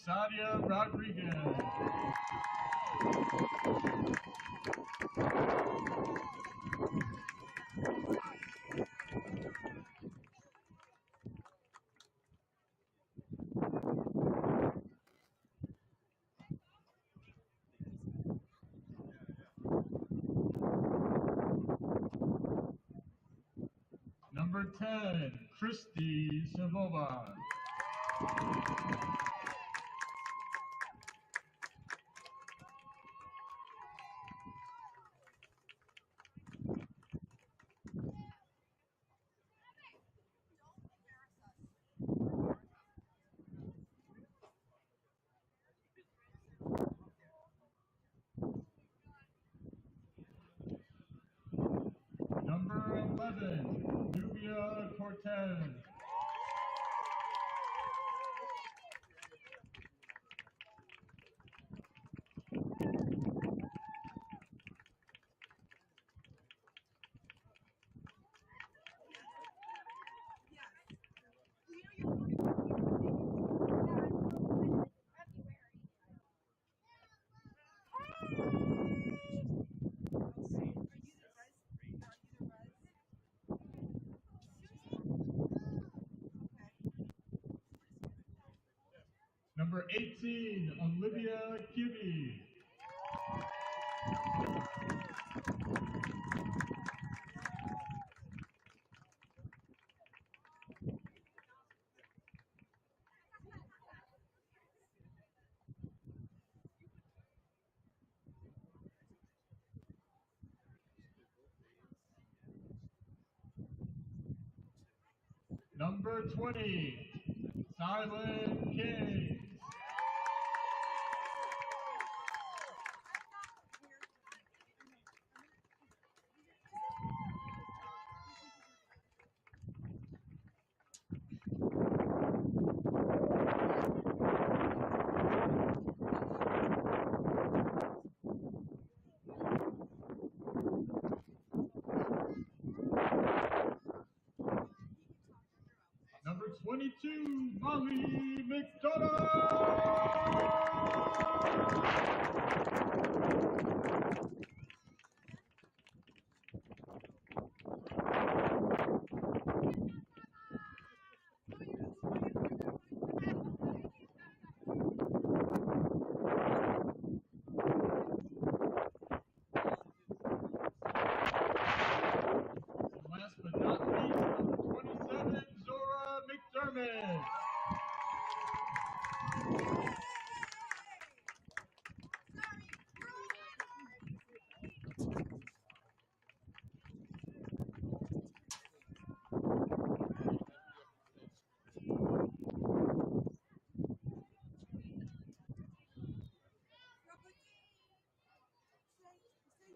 Sadia Rodriguez. Number 10, Christy Savova. Number 11, Nubia Cortez. Number 18, Olivia Kibbe. Number 20, Silent King. Number 22, Molly McDonough. And last but not least, number 27, Zora McDermott.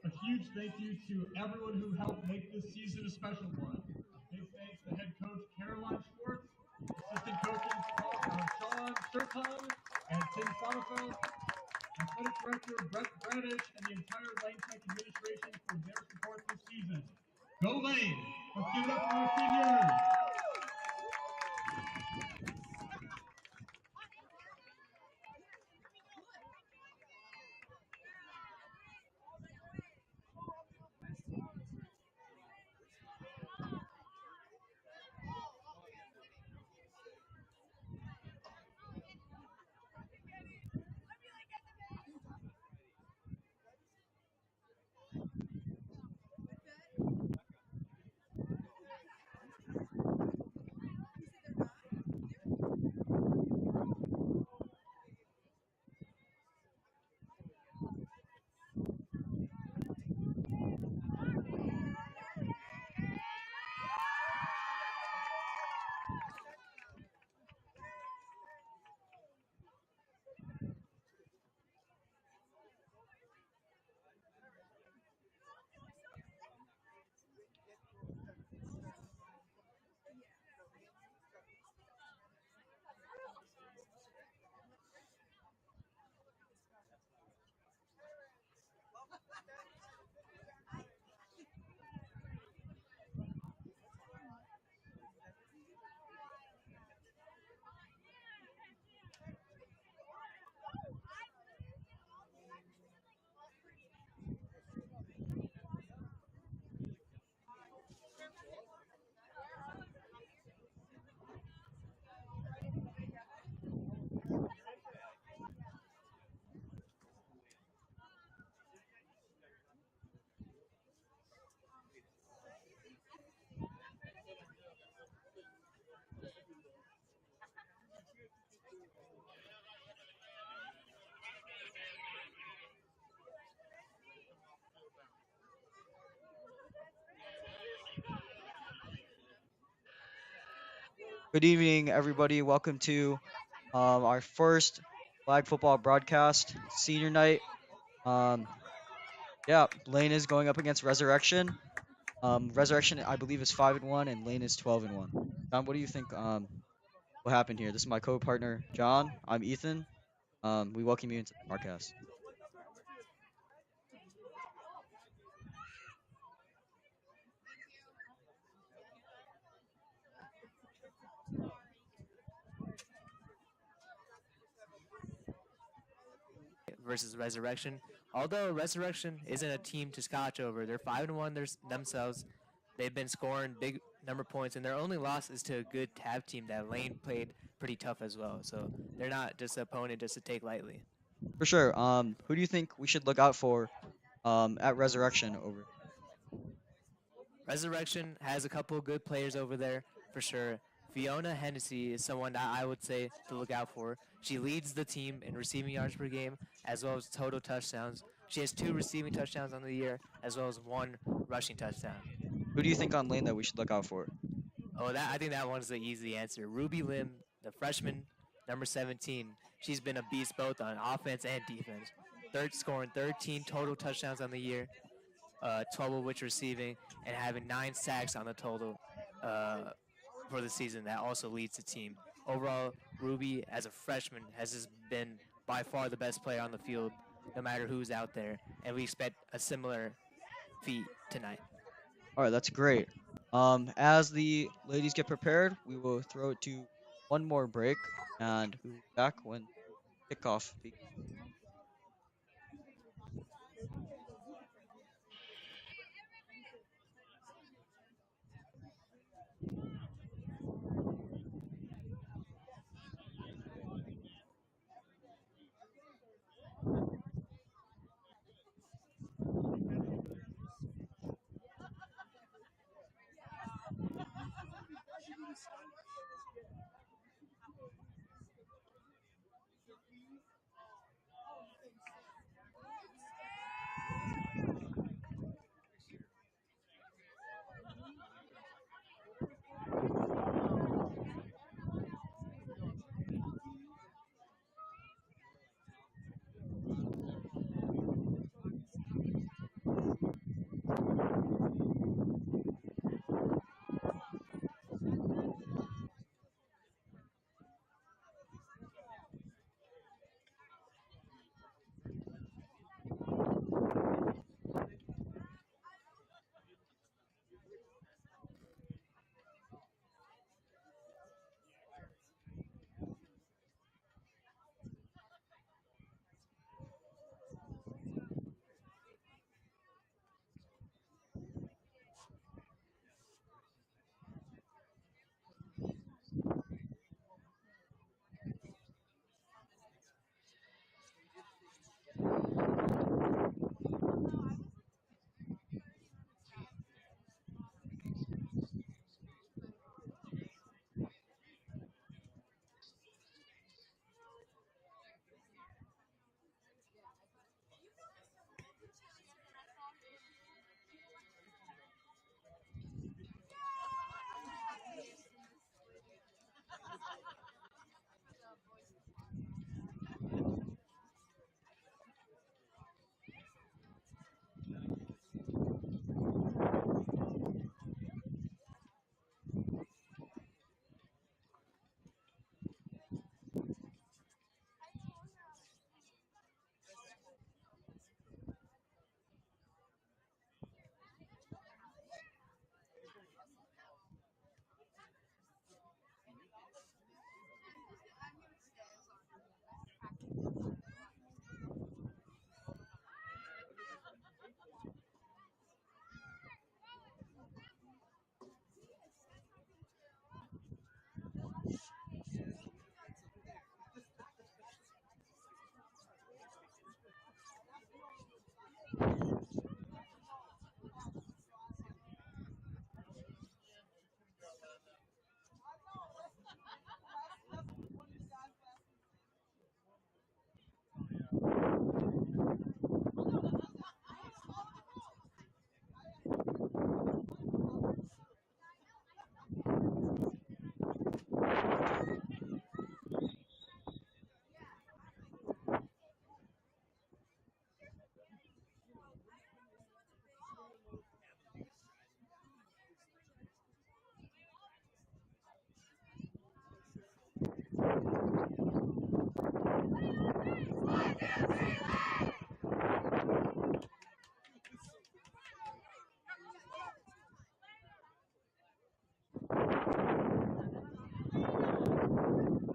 A huge thank you to everyone who helped make this season a special one. Big thanks to head coach Caroline Schwartz, assistant coaches Sean Sertan and Tim Sonnefeld, athletic director Brett Bradish, and the entire Lane Tech administration for their support this season. Go Lane! Let's give it up for our seniors! Good evening, everybody. Welcome to our first flag football broadcast, senior night. Um, yeah, Lane is going up against Resurrection. Resurrection, I believe, is 5-1, and Lane is 12-1. John, what do you think? What happened here? This is my co-partner, John. I'm Ethan. We welcome you into the broadcast. Versus Resurrection. Although Resurrection isn't a team to scotch over, they're 5-1 themselves. They've been scoring big number of points, and their only loss is to a good tab team that Lane played pretty tough as well. So they're not just an opponent just to take lightly. For sure. Who do you think we should look out for at Resurrection over? Resurrection has a couple of good players over there for sure. Fiona Hennessy is someone that I would say to look out for. She leads the team in receiving yards per game as well as total touchdowns. She has 2 receiving touchdowns on the year as well as 1 rushing touchdown. Who do you think on Lane that we should look out for? Oh, that I think that one's the easy answer. Ruby Lim, the freshman, number 17. She's been a beast both on offense and defense. Scoring 13 total touchdowns on the year, 12 of which receiving, and having 9 sacks on the total uh, for the season. That also leads the team. Overall, Ruby, as a freshman, has just been by far the best player on the field, no matter who's out there, and we expect a similar feat tonight. All right, that's great. As the ladies get prepared, we will throw it to one more break, and we will be back when kickoff begins.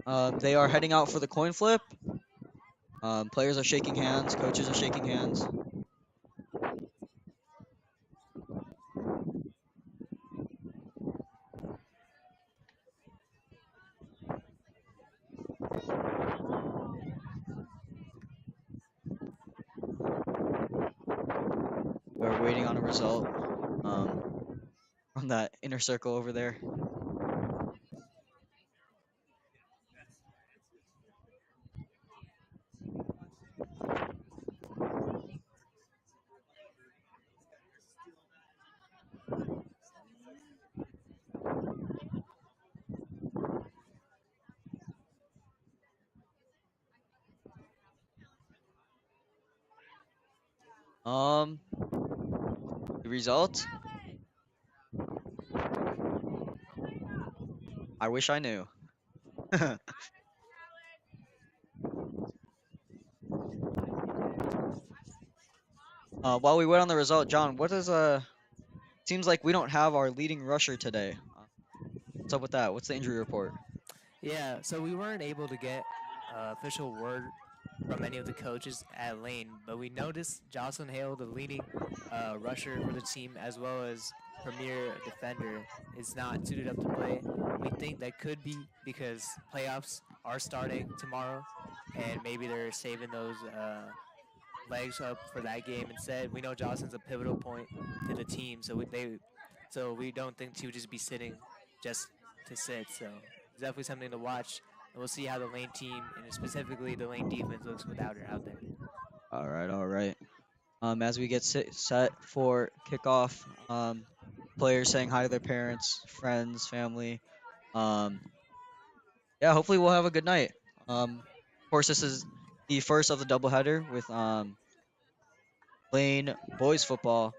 They are heading out for the coin flip. Players are shaking hands. Coaches are shaking hands. We're waiting on a result from that inner circle over there. The result? I wish I knew. While we wait on the result, John, what is seems like we don't have our leading rusher today. What's up with that? What's the injury report? Yeah, so we weren't able to get official word from any of the coaches at Lane, but we noticed Jocelyn Hale, the leading rusher for the team, as well as premier defender, is not suited up to play. We think that could be because playoffs are starting tomorrow, and maybe they're saving those legs up for that game instead. We know Jocelyn's a pivotal point to the team, so we don't think she would just be sitting just to sit. So it's definitely something to watch. And we'll see how the Lane team, and specifically the Lane defense, looks without her out there. All right, all right. As we get set for kickoff, players saying hi to their parents, friends, family. Um, yeah, hopefully we'll have a good night. Of course, this is the first of the doubleheader with Lane boys football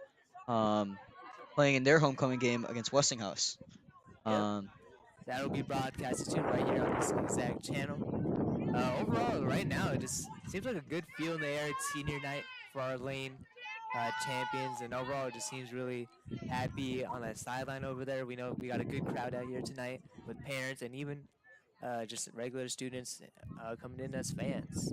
playing in their homecoming game against Westinghouse. Yep. That'll be broadcasted too right here on this exact channel. Overall, right now, it just seems like a good feel in the air. It's senior night for our Lane champions, and overall, it just seems really happy on that sideline over there. We know we got a good crowd out here tonight with parents and even just regular students coming in as fans.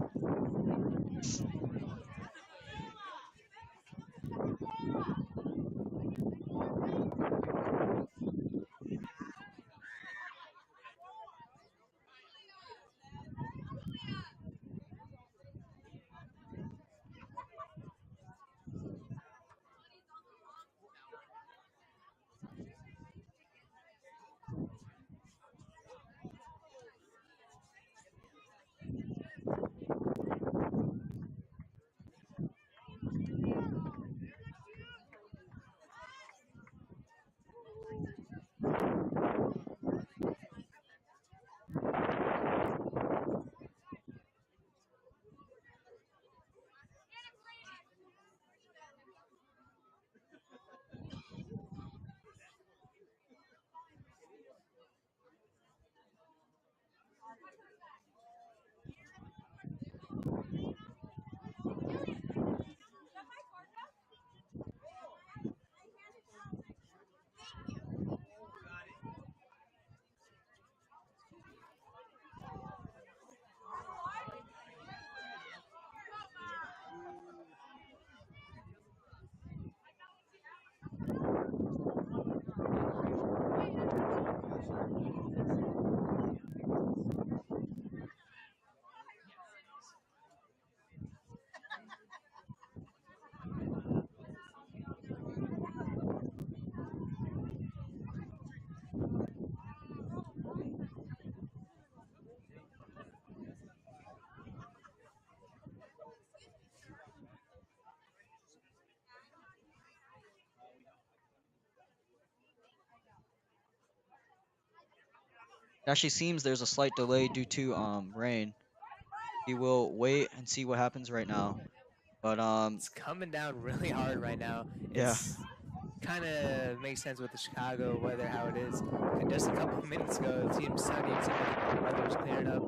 It actually seems there's a slight delay due to rain. We will wait and see what happens right now. But It's coming down really hard right now. Yeah. It's kind of makes sense with the Chicago weather, how it is. Just a couple of minutes ago, it seemed sunny. It seemed like the weather was clearing up.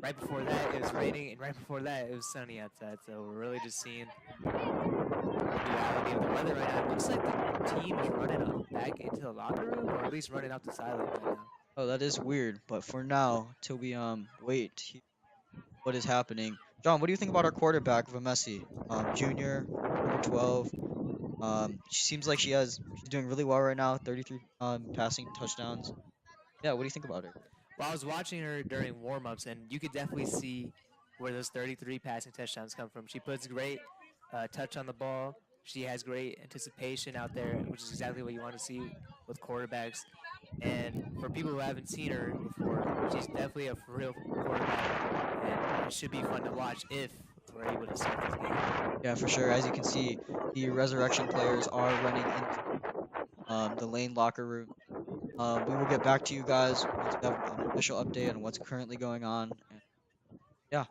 Right before that, it was raining, and right before that, it was sunny outside. So we're really just seeing the duality of the weather right now. It looks like the team is running back into the locker room, or at least running out the sideline right now. Oh, that is weird. But for now, till we wait, what is happening? John, what do you think about our quarterback, Vamesi, junior, number 12? She seems like she's doing really well right now. 33 passing touchdowns. Yeah, what do you think about her? Well, I was watching her during warmups, and you could definitely see where those 33 passing touchdowns come from. She puts great touch on the ball. She has great anticipation out there, which is exactly what you want to see with quarterbacks. And for people who haven't seen her before, she's definitely a for real quarterback, and it should be fun to watch if we're able to start this game. Yeah, for sure. As you can see, the Resurrection players are running into the lane locker room. We will get back to you guys once we have an official update on what's currently going on. And yeah.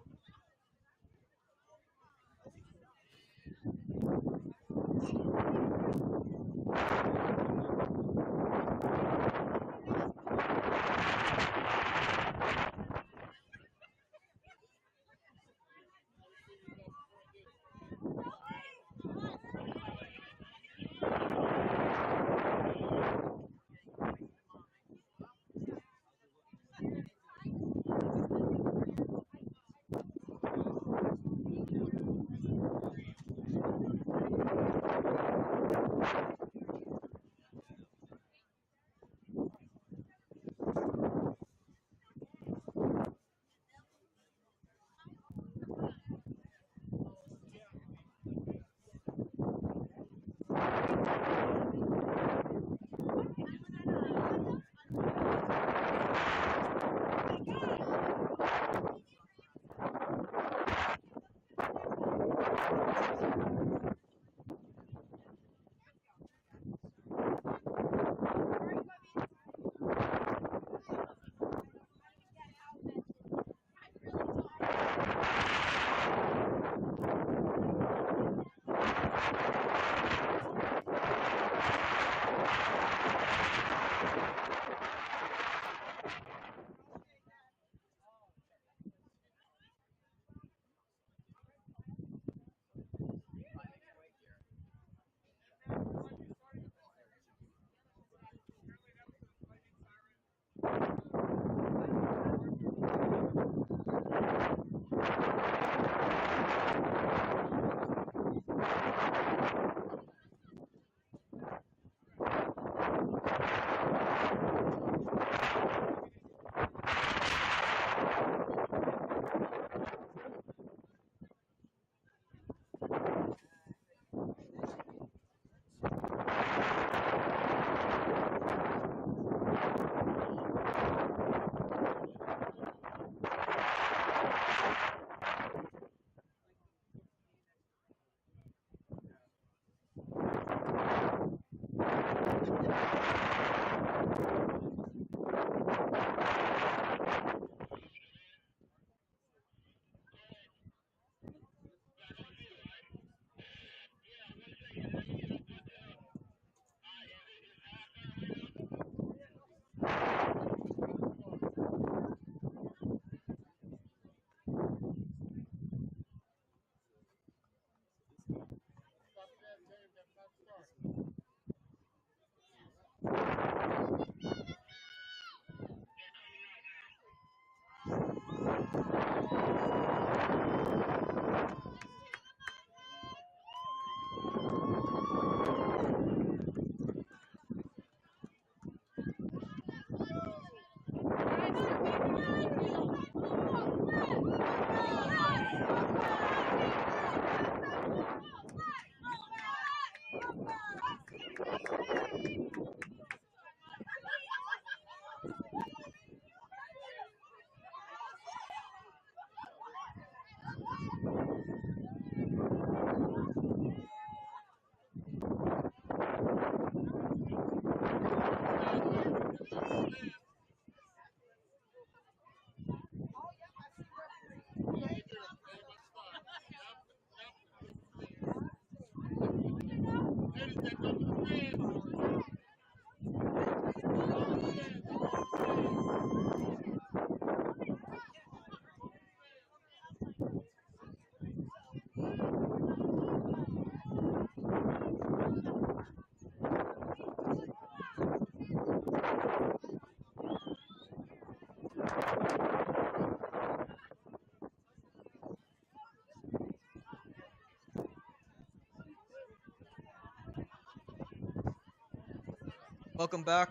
Welcome back.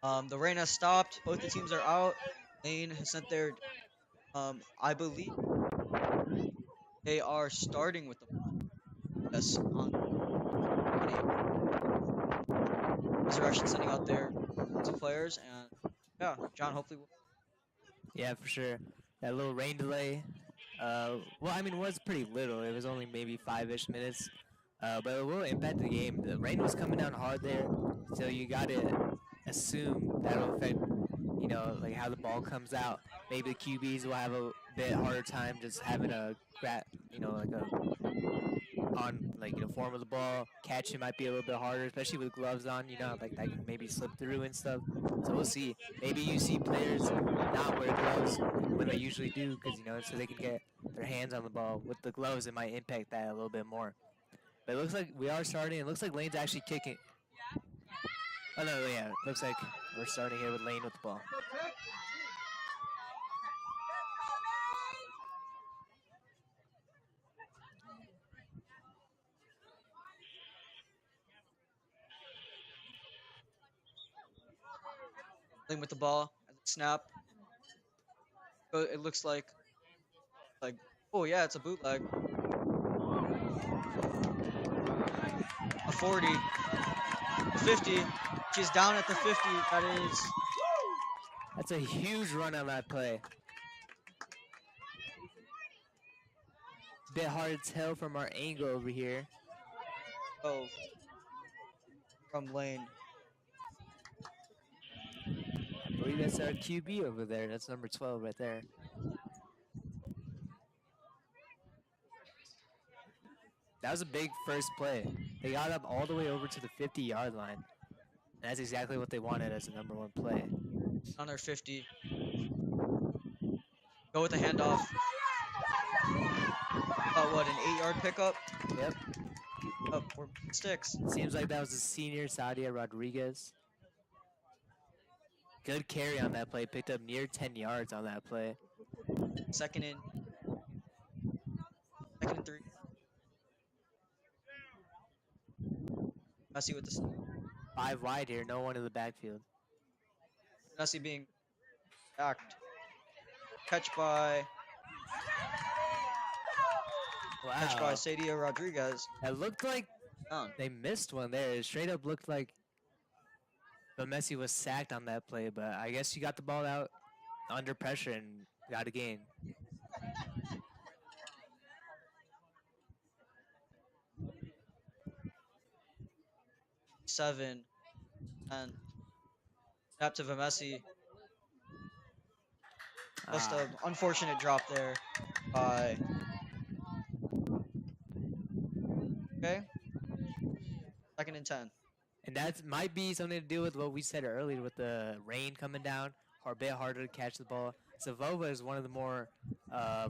The rain has stopped. Both the teams are out. Lane has sent their, I believe they are starting with the yes on 20. Resurrection sending out their two players, and yeah, John. Hopefully, Yeah, for sure. That little rain delay. Well, I mean, it was pretty little. It was only maybe 5-ish minutes. But it will impact the game. The rain was coming down hard there, so you gotta assume that'll affect, like how the ball comes out. Maybe the QBs will have a bit harder time just having a like a form of the ball. Catching might be a little bit harder, especially with gloves on. Like that can maybe slip through and stuff. So we'll see. Maybe you see players not wear gloves when they usually do, because so they can get their hands on the ball. With the gloves, it might impact that a little bit more. But it looks like we are starting. It looks like Lane's actually kicking. Oh no, yeah. Looks like we're starting here with Lane with the ball. Lane with the ball at the snap. So it looks like oh yeah, it's a bootleg. A 40, a 50. She's down at the 50. That's a huge run on that play. Bit hard to tell from our angle over here. Oh, from Lane. I believe that's our QB over there. That's number 12 right there. That was a big first play. They got up all the way over to the 50-yard line. And that's exactly what they wanted as a number 1 play. On their 50. Go with the handoff. About what, an 8-yard pickup? Yep. Oh, 4 sticks. Seems like that was the senior Sadia Rodriguez. Good carry on that play. Picked up near 10 yards on that play. Second and 3. Messi with the 5 wide here. No one in the backfield. Messi being backed. Catch by Wow. Sadia Rodriguez. That looked like Down. they missed one there. It straight up looked like Messi was sacked on that play, but I guess you got the ball out under pressure and got a gain. Seven and snap to Messi. Just an unfortunate drop there by. Okay. Second and 10. And that might be something to do with what we said earlier with the rain coming down, or a bit harder to catch the ball. Savova is one of the more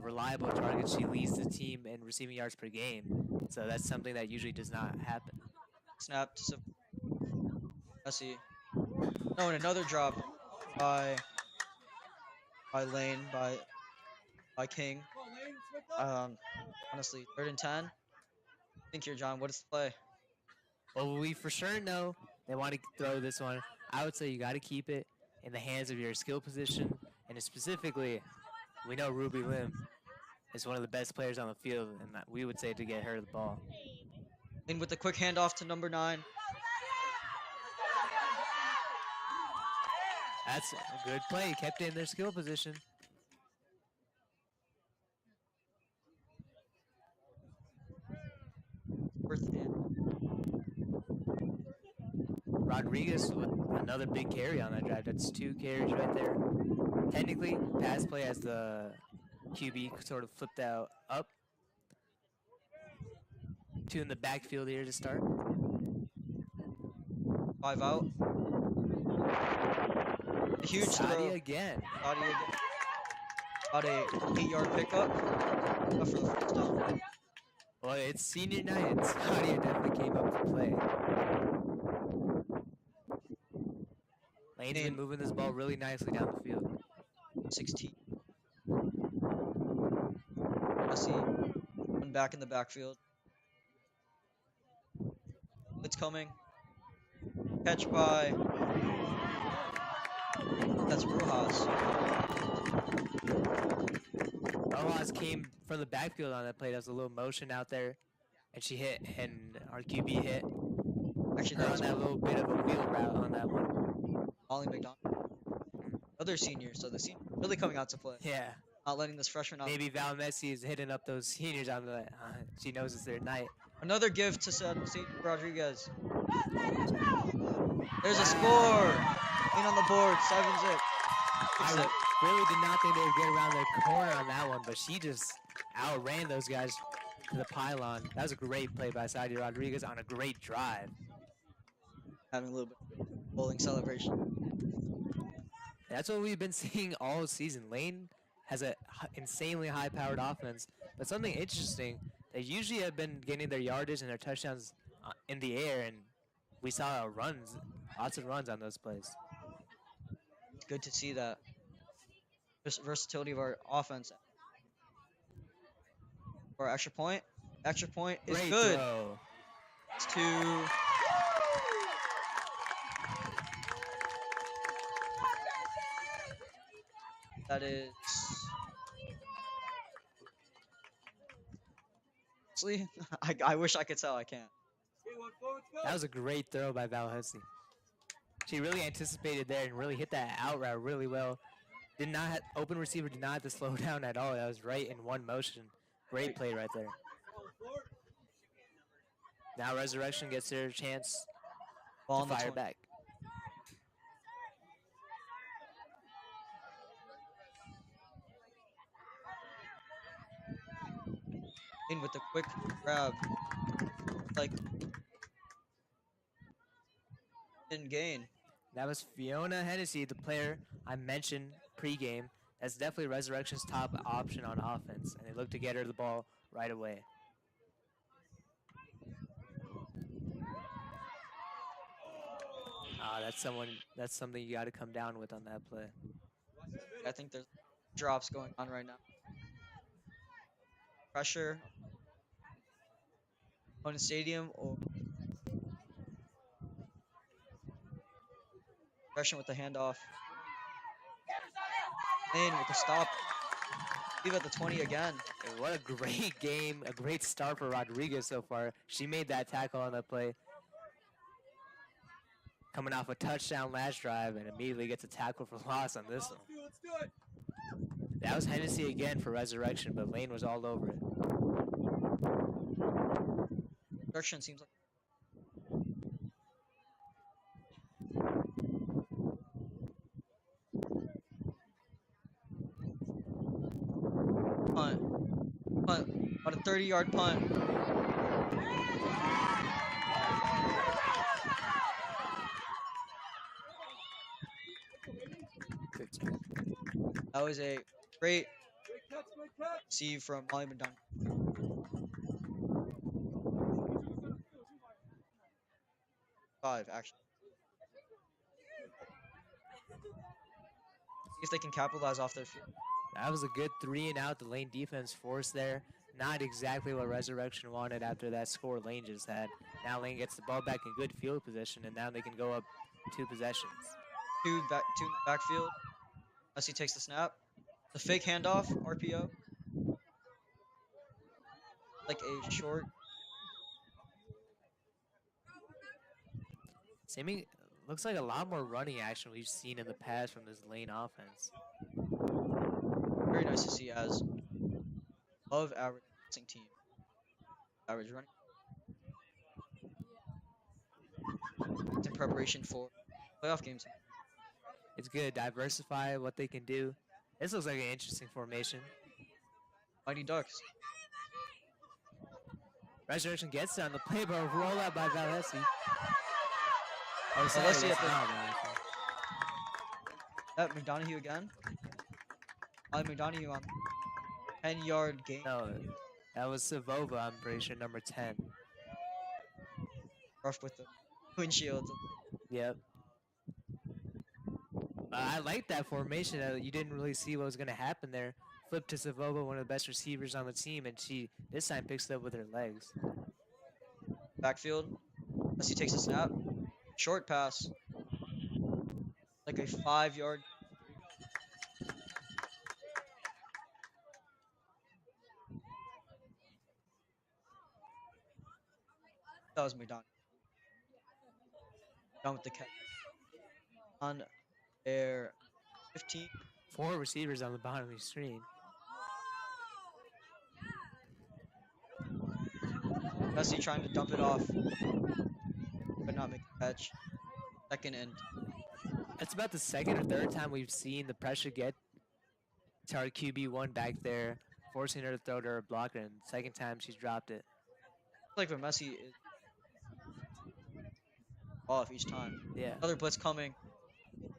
reliable targets. She leads the team in receiving yards per game. So that's something that usually does not happen. Snap to Messi. No, and another drop by Lane, by King. Honestly, 3rd and 10. Think here, John. What is the play? Well, we for sure know they want to throw this one. I would say you got to keep it in the hands of your skill position, and specifically, we know Ruby Lim is one of the best players on the field, and we would say to get her the ball. Lane with the quick handoff to number 9. That's a good play. Kept it in their skill position. Rodriguez with another big carry on that drive. That's 2 carries right there. Technically, pass play as the QB sort of flipped out up. 2 in the backfield here to start. 5 out. A huge Sadia throw. again. Sadia again. About a 8-yard pickup. Up for the first down. Well, it's senior night, and Sadia definitely came up to play. Lane's been moving this ball really nicely down the field. 16. Messi. One back in the backfield. It's coming. Catch by. That's Rojas. Rojas came from the backfield on that play. There was a little motion out there, and she hit, and our QB hit Actually, her that on was that little bit of a wheel route on that one. Molly McDonald. Other senior, so the senior really coming out to play. Yeah, Not letting this freshman out. maybe Val Messi is hitting up those seniors on the. She knows it's their night. Another gift to St. Rodriguez. There's a score. In on the board, 7-zip. I really did not think they would get around their corner on that one, but she just outran those guys to the pylon. That was a great play by Sadia Rodriguez on a great drive. Having a little bit of bowling celebration. That's what we've been seeing all season. Lane has a insanely high-powered offense, but something interesting, they usually have been getting their yardage and their touchdowns in the air, and we saw runs, lots of runs on those plays. It's good to see that versatility of our offense. For extra point. Extra point is Great good. throw. It's 2. That is. Honestly, I wish I could tell. I can't. That was a great throw by Val Hussey. She really anticipated there and really hit that out route really well. Did not have, open receiver did not have to slow down at all. That was right in one motion. Great play right there. Now Resurrection gets their chance Ball to on the fire 20. back. In with a quick grab. Like. In gain. That was Fiona Hennessy, the player I mentioned pregame. That's definitely Resurrection's top option on offense, and they look to get her the ball right away. That's something you got to come down with on that play. I think there's drops going on right now. Pressure. Opponent stadium or pressure with the handoff. In with the stop. Leave at the 20 again. And what a great game, a great start for Rodriguez so far. She made that tackle on that play. Coming off a touchdown last drive and immediately gets a tackle for loss on this one. That was Hennessy again for Resurrection, but Lane was all over it. Resurrection seems like punt. About a 30-yard punt. That was a great receive from Molly McDonald. Five, actually. See if they can capitalize off their field. That was a good 3-and-out. The Lane defense forced there. Not exactly what Resurrection wanted after that score Lane just had. Now Lane gets the ball back in good field position, and now they can go up 2 possessions. Two in the backfield. Messi takes the snap. The fake handoff, RPO. Like a short. Looks like a lot more running action we've seen in the past from this Lane offense. Very nice to see as above average passing team. Average running. It's in preparation for playoff games. It's good. Diversify what they can do. This looks like an interesting formation. Mighty Ducks. Resurrection gets it on the play, but a rollout by Valesi. Oh, Valesi at the- not Valesi. That McDonough again. McDonough on 10-yard gain. No, that was Savova, I'm pretty sure, number 10. Rough with the windshield. Yep. I like that formation. You didn't really see what was going to happen there. Flip to Savova, one of the best receivers on the team, and she this time picks it up with her legs. Backfield. Messi takes a snap. Short pass. Like a 5-yard. That was McDonald. Down with the catch. On their 15. 4 receivers on the bottom of the screen. Messi trying to dump it off. But not make a catch. Second and That's about the second or third time we've seen the pressure get to our QB1 back there, forcing her to throw to her blocker, and second time she's dropped it. like for Messi is off each time. Yeah. Another blitz coming.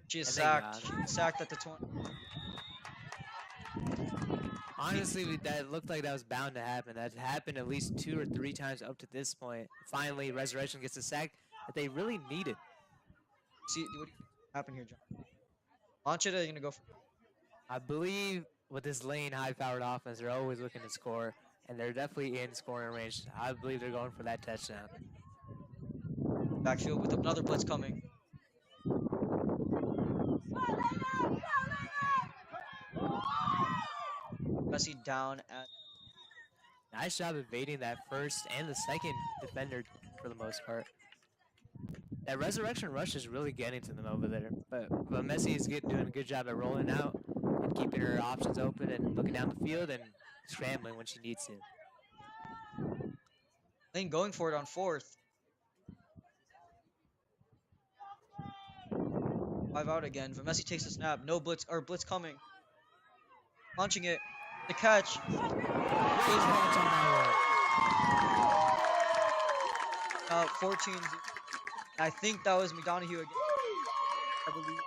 She is And they sacked. got She's sacked at the 20. Honestly, that looked like that was bound to happen. That's happened at least 2 or 3 times up to this point. Finally, Resurrection gets a sack that they really needed. See what happened here, John? Lanchita gonna go for I believe with this lane high-powered offense, they're always looking to score, and they're definitely in scoring range. I believe they're going for that touchdown. backfield with another blitz coming. Messi down at Nice job evading that first and the second defender for the most part. That resurrection rush is really getting to them over there. But Messi is doing a good job at rolling out and keeping her options open and looking down the field and scrambling when she needs to. Lane going for it on 4th. 5 out again. Messi takes the snap. No blitz or blitz coming. Launching it. The catch. Great catch on that 14. I think that was McDonough again. I believe.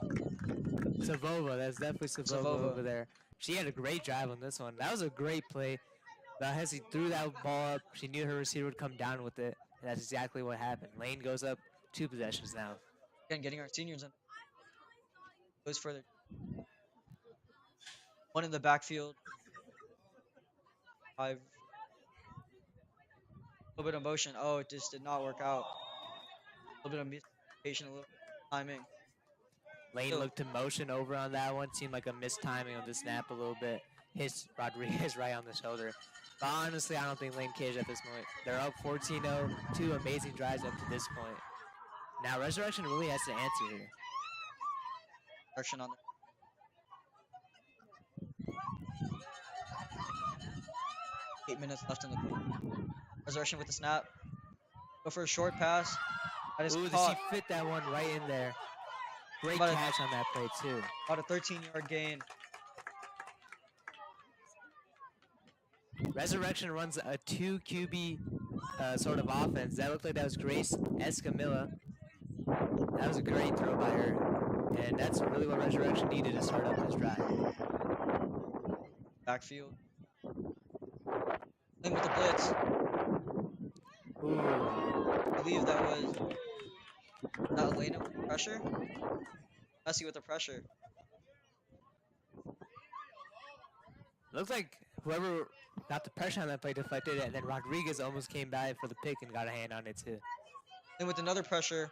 one. Savova, that's definitely Savova Savova. over there. She had a great drive on this one. That was a great play. Hesse threw that ball up. She knew her receiver would come down with it. And that's exactly what happened. Lane goes up 2 possessions now. Again, getting our seniors in. Goes further. One in the backfield. 5. A little bit of motion. Oh, it just did not work out. A little bit of miscommunication, a little timing. Lane Still- looked to motion over on that one. Seemed like a missed timing on the snap a little bit. Hits Rodriguez right on the shoulder. But honestly, I don't think Lane caged at this point. They're up 14-0. 2 amazing drives up to this point. Now Resurrection really has to answer here. Action on the 8 minutes left in the quarter. Resurrection with the snap. Go for a short pass. That is Ooh, caught. she fit that one right in there. Great About a- catch on that play too. About a 13-yard gain. Resurrection runs a 2 QB sort of offense. That looked like that was Grace Escamilla. That was a great throw by her. And that's really what Resurrection needed to start up this drive. Backfield. Lane with the blitz. Ooh. I believe that was not Lane with the pressure. Messi with the pressure. Looks like whoever got the pressure on that play deflected it, and then Rodriguez almost came by for the pick and got a hand on it too. Then with another pressure.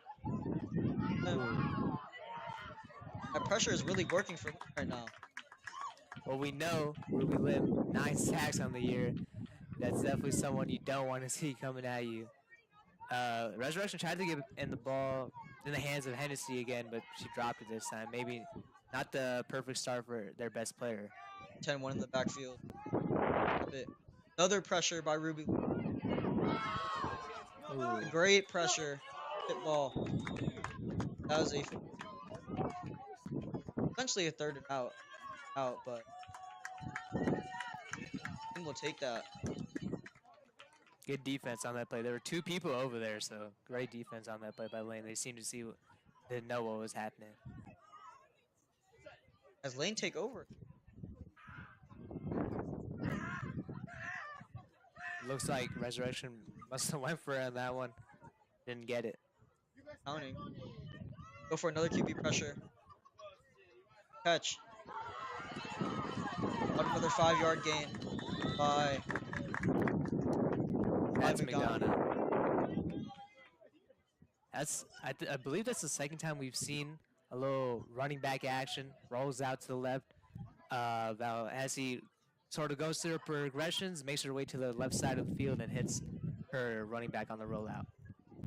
That pressure is really working for Lane right now. Well, we know Ruby Lim, 9 sacks on the year. That's definitely someone you don't want to see coming at you. Resurrection tried to get in the ball in the hands of Hennessy again, but she dropped it this time. Maybe not the perfect start for their best player. 10-1 in the backfield. A bit. Another pressure by Ruby. Ooh. Great pressure. Hit ball. That was essentially a third and out, but I think we'll take that. Good defense on that play. There were 2 people over there, so great defense on that play by Lane. They seemed to didn't know what was happening. As Lane take over. Looks like Resurrection must have went for it on that one. Didn't get it. Counting. Go for another QB pressure. Catch. Another 5-yard gain by That's McDonough. McDonough. I believe that's the second time we've seen a little running back action. Rolls out to the left. Val as he sort of goes through her progressions, makes her way to the left side of the field and hits her running back on the rollout.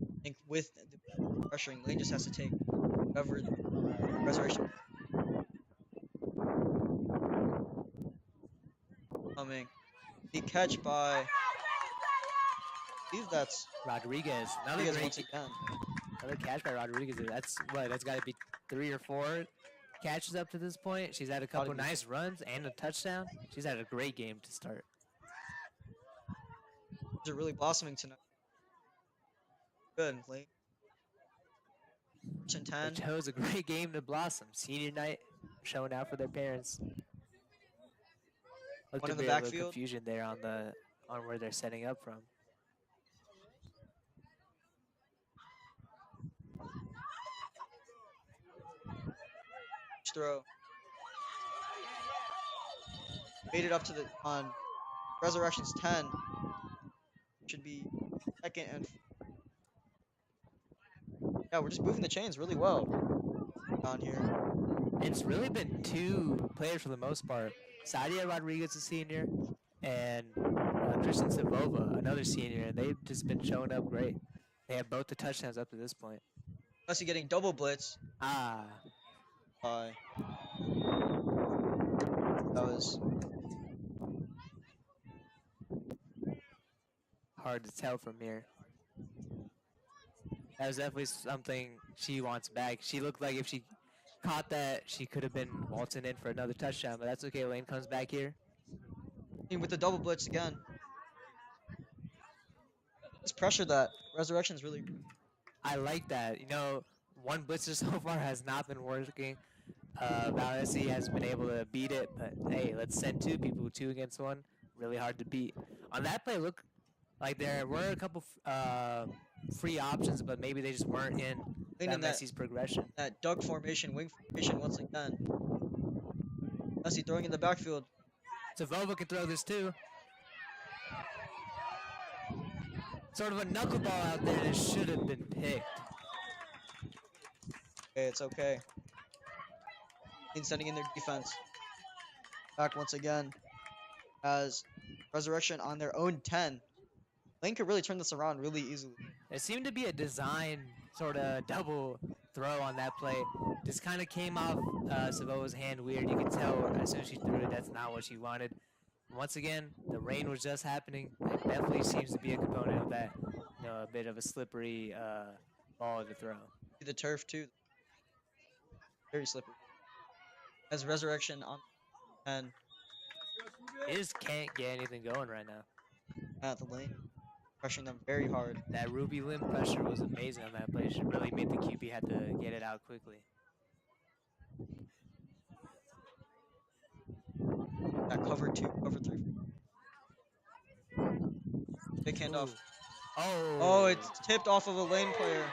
I think with the pressuring, Lane just has to take cover the Resurrection coming. The catch by, I believe that's Rodriguez, another Rodriguez great once again. another catch by Rodriguez. That's got to be 3 or 4 catches up to this point. She's had a couple be. nice runs and a touchdown. She's had a great game to start. They're really blossoming tonight. Good, Lane. 10. They chose a great game to blossom. Senior night, showing out for their parents. Looked One a in the bit of a backfield. confusion there on where they're setting up from. Throw. Made it up to the on Resurrection's 10. Should be second and yeah, we're just moving the chains really well on here. It's really been 2 players for the most part. Sadia Rodriguez, a senior, and Kristen Savova, another senior, and they've just been showing up great. They have both the touchdowns up to this point. Unless you're getting double blitz Ah, by that was hard to tell from here. That was definitely something she wants back. She looked like if she caught that, she could have been waltzing in for another touchdown, but that's okay. Lane comes back here. with the double blitz again. Just pressure that. Resurrection's really I like that. You know, one blitzer so far has not been working. Valesi has been able to beat it, but hey, let's send 2 people, 2 against 1. Really hard to beat. On that play, look like there were a couple free options, but maybe they just weren't in in that Messi's progression. that duck formation, wing formation once again. Messi throwing in the backfield. Savova can throw this too. Sort of a knuckleball out there that should have been picked. Okay, it's okay. Sending in their defense. Back once again as Resurrection on their own 10. Lane could really turn this around really easily. There seemed to be a design sort of double throw on that play. Just kind of came off Savova's hand weird. You could tell as soon as she threw it, that's not what she wanted. Once again, the rain was just happening. It definitely seems to be a component of that. You know, a bit of a slippery ball to throw. The turf too. Very slippery. As Resurrection on 10 They just can't get anything going right now. at the lane. Pressuring them very hard. That Ruby Lim pressure was amazing on that play. She really made the QB had to get it out quickly. That cover 2, cover 3. Big handoff. Oh, Oh, it's tipped off of a lane player.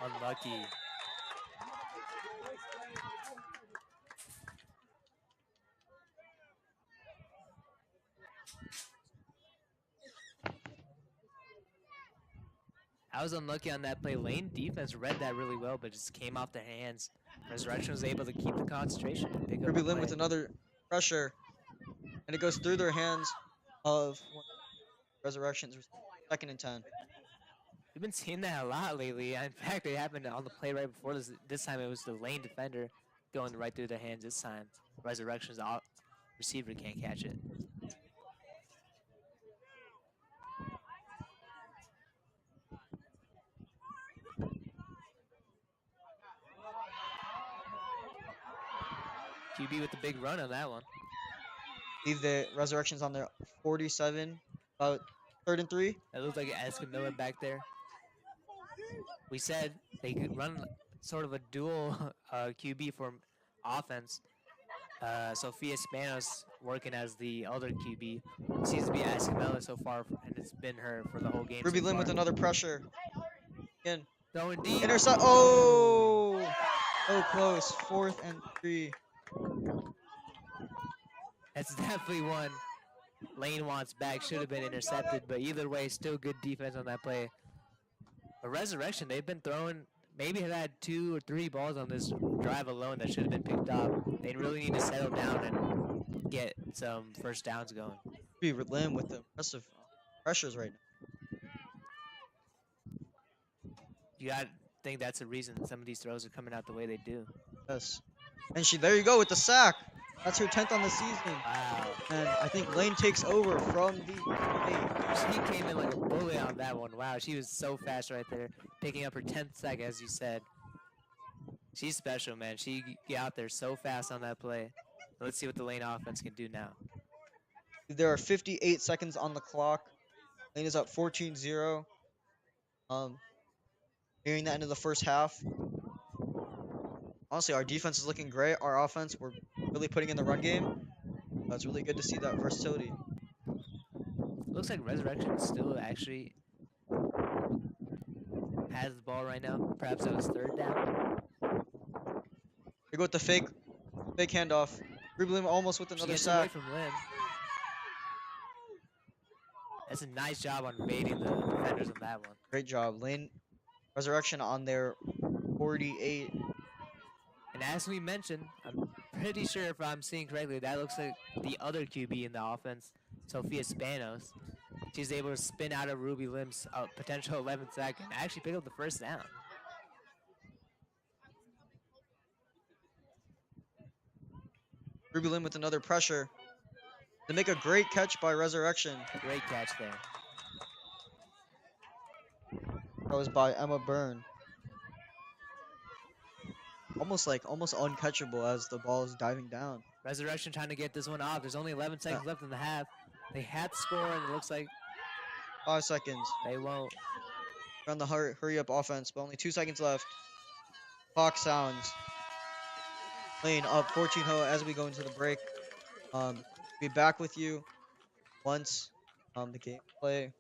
unlucky. I was unlucky on that play. Lane defense read that really well, but just came off their hands. Resurrection was able to keep the concentration and pick up Ruby the Lim play. with another pressure. And it goes through their hands of Resurrections. Second and 10. We've been seeing that a lot lately. In fact, it happened on the play right before this. This time it was the lane defender going right through their hands this time. Resurrection's receiver can't catch it. QB with the big run on that one. Leave the Resurrections on their 47. About 3rd and 3. That looked like Escamilla back there. We said they could run sort of a dual QB for offense. Sophia Spanos working as the other QB. Seems to be Escamilla so far, and it's been her for the whole game. Ruby so Lim far. with another pressure. Again. Throwing deep. Intercept. Oh! So close. 4th and 3. That's definitely one Lane wants back. Should have been intercepted, but either way, still good defense on that play. But Resurrection, they've been throwing, maybe have had 2 or 3 balls on this drive alone that should have been picked off. They really need to settle down and get some first downs going. Ruby Lim with the impressive pressures right now. You got to think that's the reason some of these throws are coming out the way they do. Yes. And there you go with the sack. That's her 10th on the season. Wow. And I think Lane takes over from the 8. She came in like a bullet on that one. Wow, she was so fast right there, picking up her 10th sack, as you said. She's special, man. She got out there so fast on that play. Let's see what the Lane offense can do now. There are 58 seconds on the clock. Lane is up 14-0. Nearing the end of the first half. Honestly, our defense is looking great. Our offense, we're really putting in the run game. It's really good to see that versatility. Looks like Resurrection still actually has the ball right now. Perhaps that was 3rd down. They go with the fake handoff. Ruby Lim almost with She another gets away sack. from Lim. That's a nice job on baiting the defenders on that one. Great job. Lane Resurrection on their 48. And as we mentioned, I'm pretty sure if I'm seeing correctly, that looks like the other QB in the offense, Sophia Spanos. She's able to spin out of Ruby Lim's potential 11th sack and actually pick up the first down. Ruby Lim with another pressure. They make a great catch by Resurrection. Great catch there. That was by Emma Byrne. Almost uncatchable as the ball is diving down. Resurrection trying to get this one off. There's only 11 seconds left in the half. They had to score, and it looks like 5 seconds. they won't. We're on the hurry up offense, but only 2 seconds left. Clock sounds. Lane up 14-0 as we go into the break. Be back with you once the gameplay.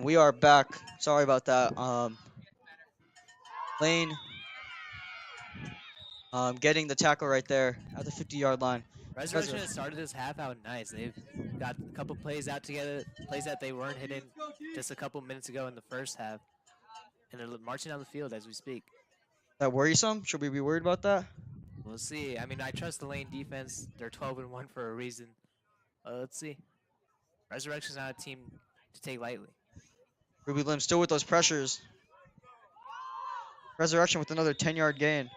We are back. Sorry about that. Lane getting the tackle right there at the 50-yard line. Resurrection has started this half out nice. They've got a couple plays out together, plays that they weren't hitting just a couple minutes ago in the first half. And they're marching down the field as we speak. That worrisome? Should we be worried about that? We'll see. I mean, I trust the Lane defense. They're 12-1 for a reason. Let's see. Resurrection's not a team to take lightly. Ruby Lim still with those pressures. Resurrection with another 10-yard gain.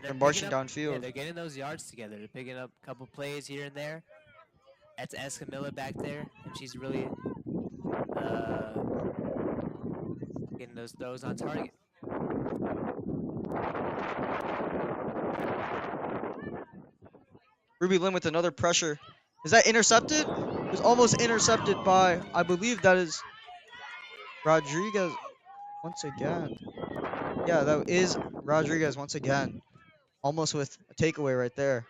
They're marching downfield. Yeah, they're getting those yards together. They're picking up a couple plays here and there. That's Escamilla back there, and she's really getting those throws on target. Ruby Lim with another pressure. Is that intercepted? It was almost intercepted by, I believe that is Rodriguez once again. Yeah, that is Rodriguez once again. Almost with a takeaway right there.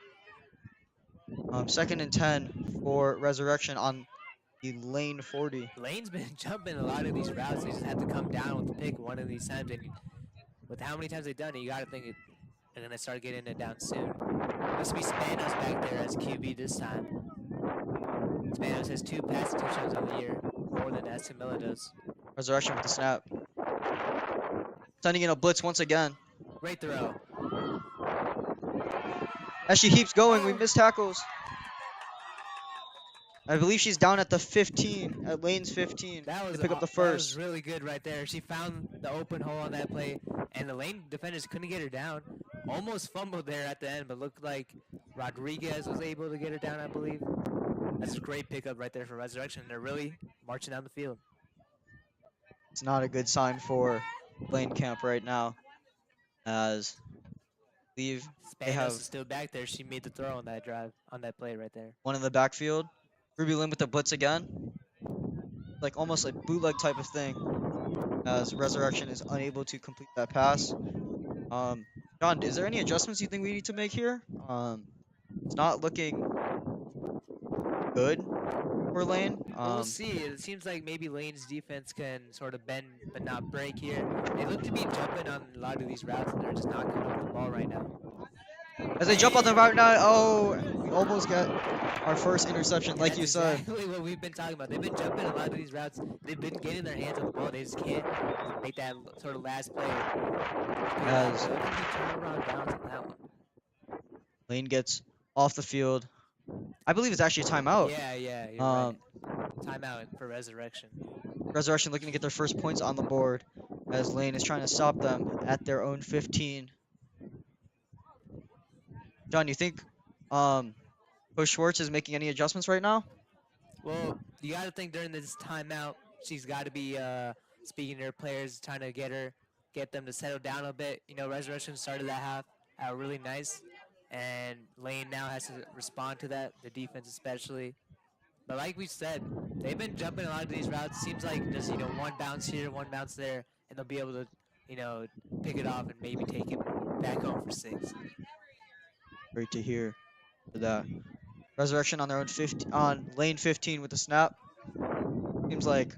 2nd and 10 for Resurrection on the Lane 40. Lane's been jumping a lot of these routes. They just have to come down with the pick one of these times. And with how many times they've done it, you got to think they're going to start getting it down soon. Looks to be Spanos back there as QB this time. Spanos has 2 passing touchdowns on the year, more than Escamilla does. Resurrection with the snap. Sending in a blitz once again. Great throw. As she keeps going, we miss tackles. I believe she's down at the 15, at Lane's 15. That was to pick up the That first. was really good right there. She found the open hole on that play, and the Lane defenders couldn't get her down. Almost fumbled there at the end, but looked like Rodriguez was able to get her down, I believe. That's a great pickup right there for Resurrection. They're really marching down the field. It's not a good sign for Lane Camp right now, as they Spanos have is still back there. She made the throw on that drive, on that play right there. one in the backfield. Ruby Lim with the blitz again. Like almost like bootleg type of thing, as Resurrection is unable to complete that pass. John, is there any adjustments you think we need to make here? It's not looking good for Lane. We'll see. It seems like maybe Lane's defense can sort of bend but not break here. They look to be jumping on a lot of these routes, and they're just not coming up with the ball right now. As they jump on the route now, oh, we almost got our first interception, like you said. Exactly what we've been talking about. They've been jumping a lot of these routes. They've been getting their hands on the ball. They just can't make that sort of last play. As Turn around downs on that one. Lane gets off the field. I believe it's actually a timeout. Yeah, you're right. Timeout for Resurrection. Resurrection looking to get their first points on the board, as Lane is trying to stop them at their own 15. John, you think Coach Schwartz is making any adjustments right now? Well, you got to think during this timeout, she's got to be speaking to her players, trying to get them to settle down a bit. You know, Resurrection started that half out really nice, and Lane now has to respond to that, the defense especially. But like we said, they've been jumping a lot of these routes. Seems like just, one bounce here, one bounce there, and they'll be able to, pick it off and maybe take it back home for 6. Great to hear that. Resurrection on their own on lane 15 with the snap. Seems like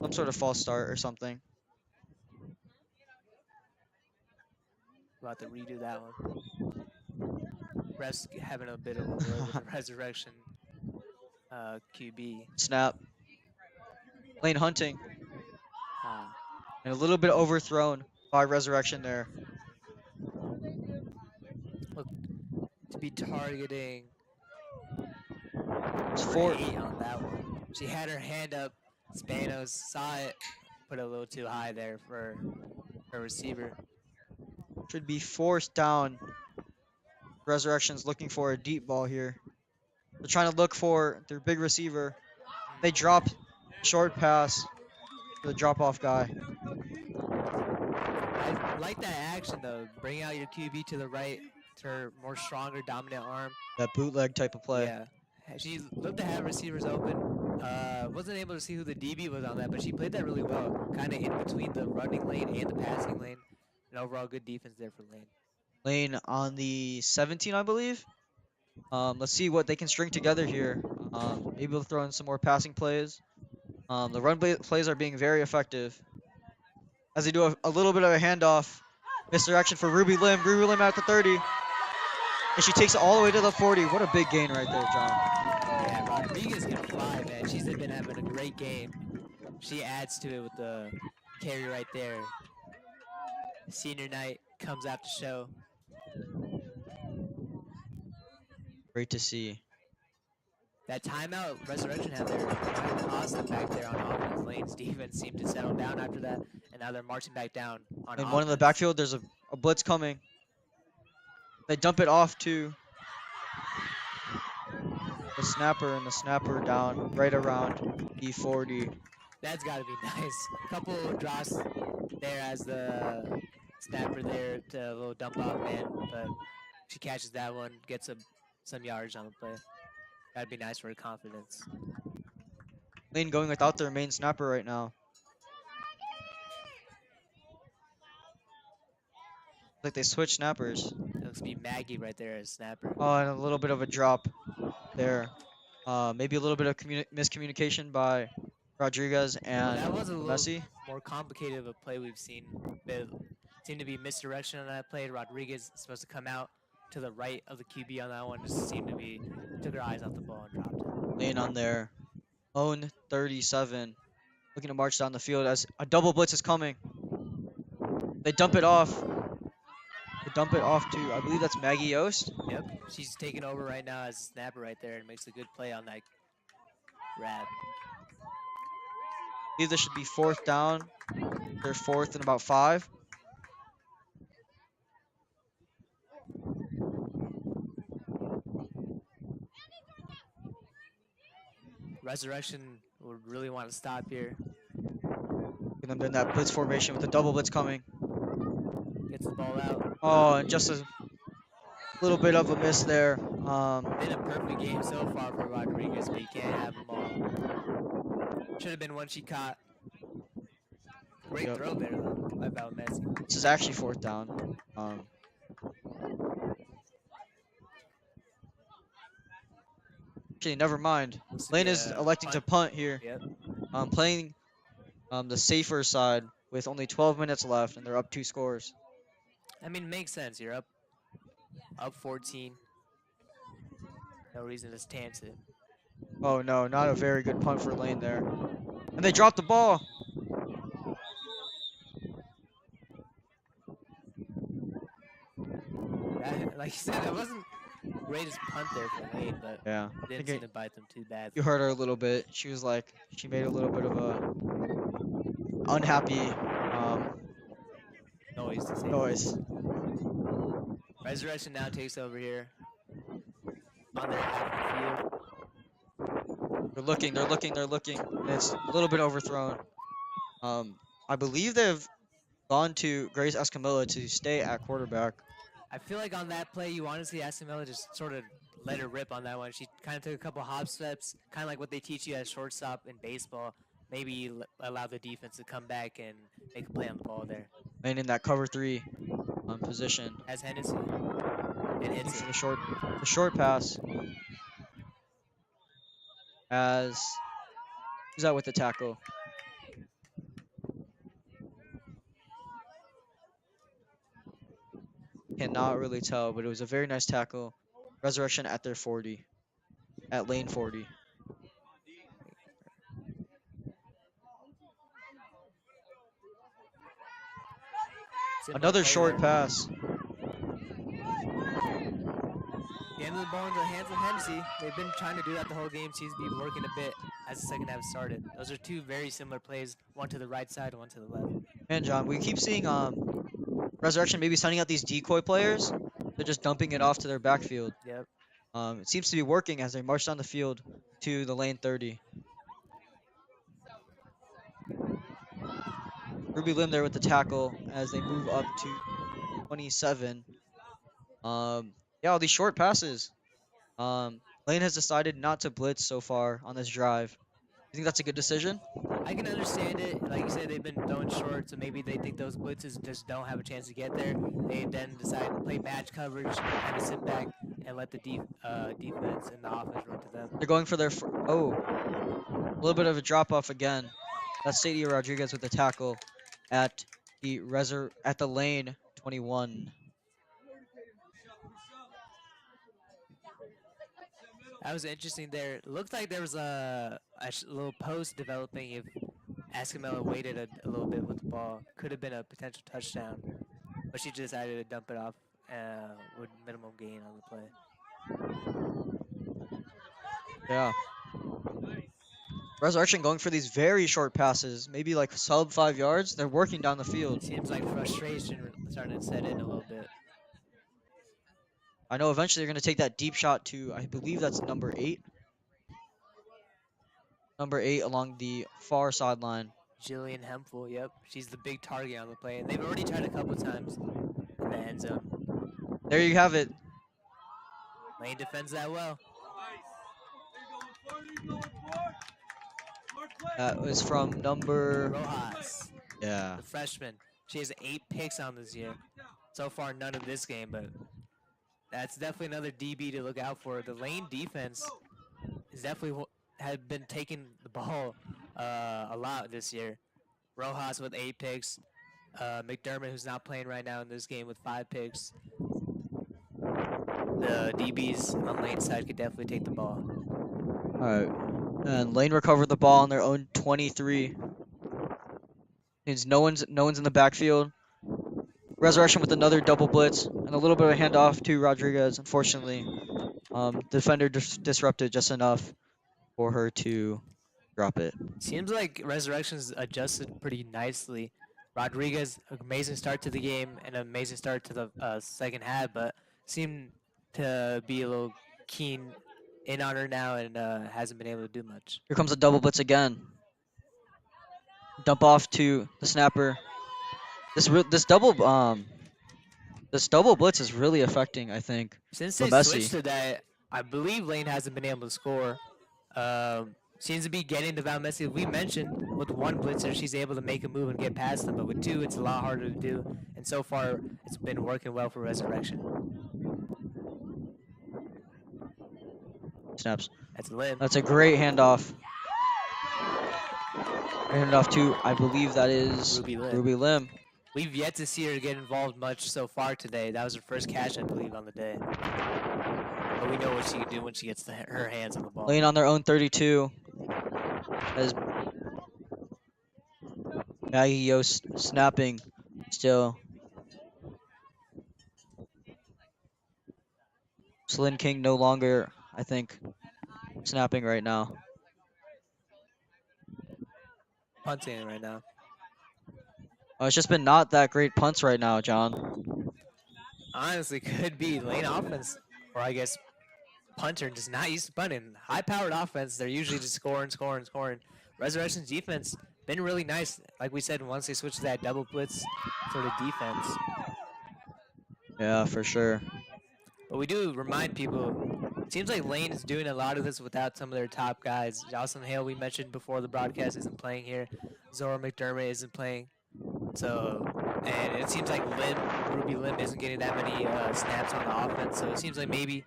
some sort of false start or something. About to redo that one. Refs having a bit of a word with the Resurrection QB. Snap. Lane hunting. And a little bit overthrown by Resurrection there. Look to be targeting. It's 4 on that one. She had her hand up. Spanos saw it, put it a little too high there for her receiver. Should be forced down. Resurrection's looking for a deep ball here. They're trying to look for their big receiver. They drop short pass to the drop-off guy. I like that action though. Bring out your QB to the right, to her more stronger, dominant arm. That bootleg type of play. Yeah. She looked to have receivers open. Wasn't able to see who the DB was on that, but she played that really well. Kind of in between the running lane and the passing lane. And overall good defense there for Lane. Lane on the 17, I believe. Let's see what they can string together here. Maybe they'll throw in some more passing plays. The run plays are being very effective. As they do a little bit of a handoff. Misdirection for Ruby Lim. Ruby Lim at the 30. And she takes it all the way to the 40. What a big gain right there, John. Yeah, Rodriguez can fly, man. She's been having a great game. She adds to it with the carry right there. Senior night comes out to show. Great to see. That timeout Resurrection had there kind of cost them back there on offense. Lane's defense seemed to settle down after that, and now they're marching back down on In offense. one in the backfield, there's a blitz coming. They dump it off to the snapper, and the snapper down right around E40. That's got to be nice. A couple drops there as the snapper there to a little dump off man, but she catches that one, gets some yards on the play. That'd be nice for her confidence. Lane going without their main snapper right now. Like they switch snappers. It looks to be Maggie right there as snapper. Oh, and a little bit of a drop there. Maybe a little bit of miscommunication by Rodriguez and That was a little Messi. more complicated of a play we've seen. It seemed to be misdirection on that play. Rodriguez is supposed to come out to the right of the QB on that one. Just seemed to be took her eyes off the ball and dropped it. Lane on their own 37. Looking to march down the field as a double blitz is coming. They dump it off. They dump it off to, I believe that's Maggie Yost. Yep, she's taking over right now as a snapper right there and makes a good play on that grab. I believe this should be 4th down. They're 4th and about 5. Resurrection would really want to stop here. And then in that blitz formation with the double blitz coming. Gets the ball out. Oh, and just a little bit of a miss there. Been a perfect game so far for Rodriguez, but you can't have them all. Should have been one she caught. Great Yep. throw there though by Messi. This is actually 4th down. Actually, never mind. Looks to Lane be is a electing to punt here. Yep. Playing the safer side with only 12 minutes left, and they're up 2 scores. I mean, it makes sense. You're up 14. No reason to stance it. Oh no, not a very good punt for Lane there. And they dropped the ball. Like you said, that wasn't the greatest punt there for Lane, but Yeah. it didn't seem to bite them too bad. You heard her a little bit. She was like, she made a little bit of a unhappy Noise to say. noise. Resurrection now takes over here on their half of the field. They're looking, and it's a little bit overthrown. I believe they've gone to Grace Escamilla to stay at quarterback. I feel like on that play, you honestly asked Camilla just sort of let her rip on that one. She kind of took a couple hop steps, kind of like what they teach you at shortstop in baseball. Maybe allow the defense to come back and make a play on the ball there. And in that cover 3 position. As Hennessy. And Looking hits for it. the short pass. As who's out with the tackle? Cannot really tell, but it was a very nice tackle. Resurrection at their 40, at lane 40. Similar Another play short there. pass. The end of the ball into the hands of Hennessy. They've been trying to do that the whole game. Seems to be working a bit as the second half started. Those are 2 very similar plays, one to the right side, one to the left. Man, John, we keep seeing Resurrection maybe sending out these decoy players. They're just dumping it off to their backfield. Yep. It seems to be working as they march down the field to the lane 30. Ruby Lim there with the tackle as they move up to 27. Yeah, all these short passes. Lane has decided not to blitz so far on this drive. You think that's a good decision? I can understand it. Like you said, they've been throwing short, so maybe they think those blitzes just don't have a chance to get there. They then decide to play match coverage, kind of sit back, and let the defense and the offense run to them. They're going for their oh. A little bit of a drop off again. That's Sadie Rodriguez with the tackle at the lane 21. That was interesting there. Looked like there was a little post developing if Escamilla waited a little bit with the ball. Could have been a potential touchdown, but she decided to dump it off with minimum gain on the play. Yeah. Resurrection going for these very short passes, maybe like sub 5 yards. They're working down the field. Seems like frustration starting to set in a little bit. I know eventually they're going to take that deep shot to, I believe that's number 8. Number 8 along the far sideline. Jillian Hempel, yep. She's the big target on the play. And they've already tried a couple times in the end zone. There you have it. Lane defends that well. That was from number... Rojas, Yeah. the freshman. She has 8 picks on this year. So far, none of this game, but that's definitely another DB to look out for. The Lane defense is definitely had been taking the ball a lot this year. Rojas with 8 picks. McDermott, who's not playing right now in this game, with 5 picks. The DBs on Lane's side could definitely take the ball. All right. And Lane recovered the ball on their own 23. Means no one's in the backfield. Resurrection with another double blitz and a little bit of a handoff to Rodriguez. Unfortunately, defender disrupted just enough for her to drop it. Seems like Resurrection's adjusted pretty nicely. Rodriguez, amazing start to the game and an amazing start to the second half, but seemed to be a little keen in on her now and hasn't been able to do much. Here comes a double blitz again. Dump off to the snapper. This double blitz is really affecting, I think. Since they Lemesi. switched to that, I believe Lane hasn't been able to score. Seems to be getting to Val Messi. We mentioned with one blitzer, she's able to make a move and get past them, but with 2, it's a lot harder to do. And so far, it's been working well for Resurrection. Snaps. That's Lim. That's a great handoff. Handoff to, I believe that is Ruby Lim. Ruby Lim. We've yet to see her get involved much so far today. That was her first catch, I believe, on the day. But we know what she can do when she gets her hands on the ball. Lane on their own 32. As Maggie Yost snapping still. Slyn King no longer, I think, snapping right now. Punting right now. It's just been not that great punts right now, John. Honestly, could be lane offense, or I guess punter just not used to punting. High-powered offense, they're usually just scoring. Resurrection's defense been really nice. Like we said, once they switched to that double blitz sort of defense. Yeah, for sure. But we do remind people, it seems like Lane is doing a lot of this without some of their top guys. Jocelyn Hale, we mentioned before the broadcast, isn't playing here. Zora McDermott isn't playing. So, and it seems like Ruby Lim isn't getting that many snaps on the offense. So it seems like maybe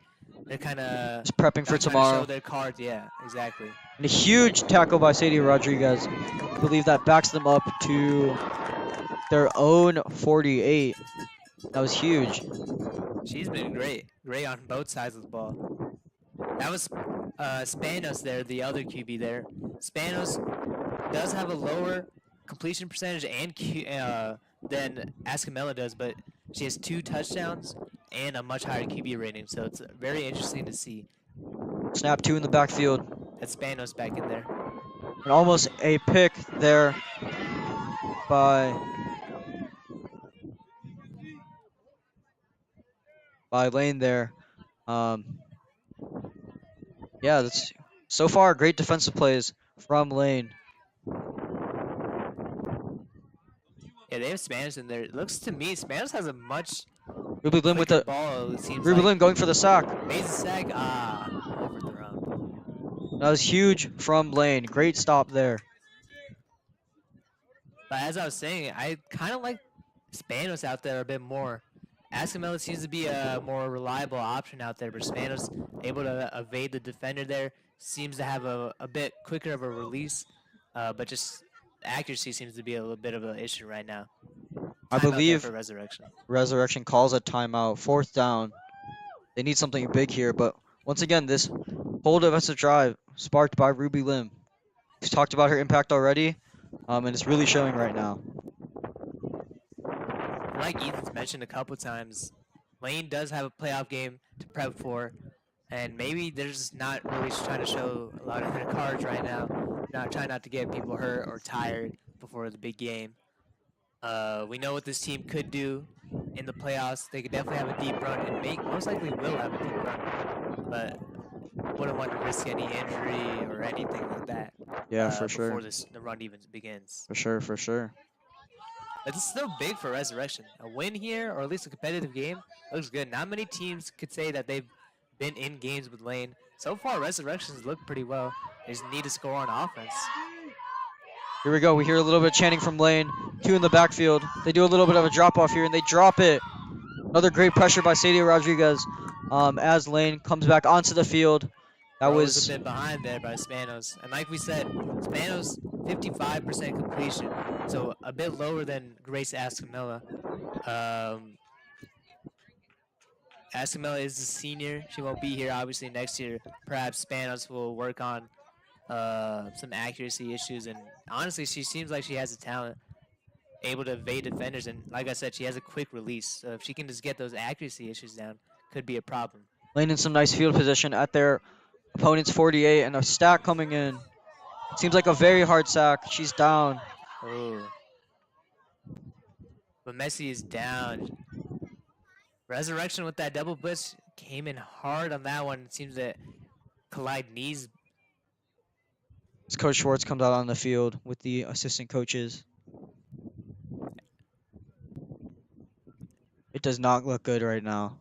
they're kind of Just prepping for tomorrow. show their cards. Yeah, exactly. And a huge tackle by Sadie Rodriguez. I believe that backs them up to their own 48. That was huge. She's been great on both sides of the ball. That was Spanos there, the other QB there. Spanos does have a lower completion percentage and than Escamilla does, but she has 2 touchdowns and a much higher QB rating, so it's very interesting to see. Snap 2 in the backfield. That Spanos back in there. And almost a pick there by Lane there. Yeah, that's so far great defensive plays from Lane. Yeah, they have Spanos in there. It looks to me Spanos has a much Ruby Lim with quicker the ball. It seems Ruby like. Lim going for the sack. Amazing sack. Overthrown. That was huge from Lane. Great stop there. But as I was saying, I kind of like Spanos out there a bit more. Escamilla seems to be a more reliable option out there, but Spanos able to evade the defender there. seems to have a bit quicker of a release, but just accuracy seems to be a little bit of an issue right now. I Timeout there believe for Resurrection. Resurrection calls a timeout, 4th down. They need something big here, but once again, this whole defensive drive sparked by Ruby Lim. We've talked about her impact already, and it's really showing right now. Like Ethan's mentioned a couple times, Lane does have a playoff game to prep for, and maybe they're just not really trying to show a lot of their cards right now. Trying not to get people hurt or tired before the big game. We know what this team could do in the playoffs. They could definitely have a deep run, and most likely will have a deep run, but wouldn't want to risk any injury or anything like that. Yeah, for sure. Before the run even begins. For sure, for sure. But it's still big for Resurrection. A win here, or at least a competitive game, looks good. Not many teams could say that they've been in games with Lane. So far, Resurrection's looked pretty well. They just need to score on offense. Here we go. We hear a little bit of chanting from Lane. 2 in the backfield. They do a little bit of a drop off here, and they drop it. Another great pressure by Sadia Rodriguez as Lane comes back onto the field. That was a bit behind there by Spanos. And like we said, Spanos 55% completion, so a bit lower than Grace Ascamilla. Ascamilla is a senior. She won't be here obviously next year. Perhaps Spanos will work on some accuracy issues, and honestly, she seems like she has the talent, able to evade defenders, and like I said, she has a quick release. So if she can just get those accuracy issues down, could be a problem. Lane in some nice field position at their opponent's 48, and a stack coming in. Seems like a very hard sack. She's down. Oh. But Messi is down. Resurrection with that double blitz came in hard on that one. It seems that collide knees. As Coach Schwartz comes out on the field with the assistant coaches. It does not look good right now.